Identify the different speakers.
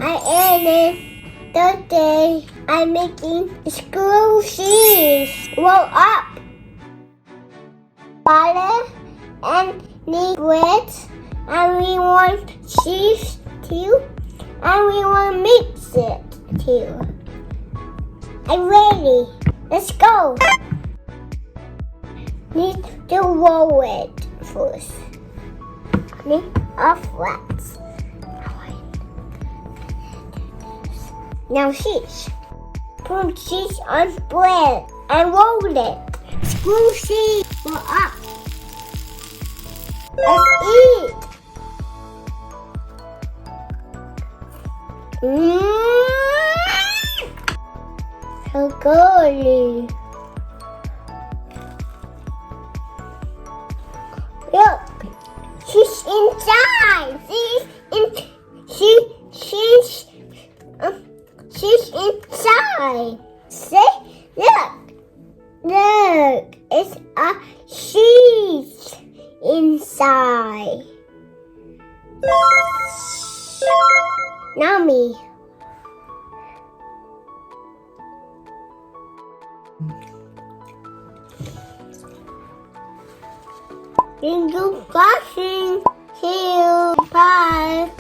Speaker 1: I ate it Thursday. I'm making screw cheese. Roll up. Butter and need bread. And we want cheese too. And we want to mix it too. I'm ready. Let's go. Need to roll it first. Need a flat. Now cheese. Put cheese on bread and roll it. Screw cheese. Roll up. Let's eat. So good. Look, she's inside. She's inside. See, look, it's a cheese inside. Now me. Thank you for watching. See you. Bye.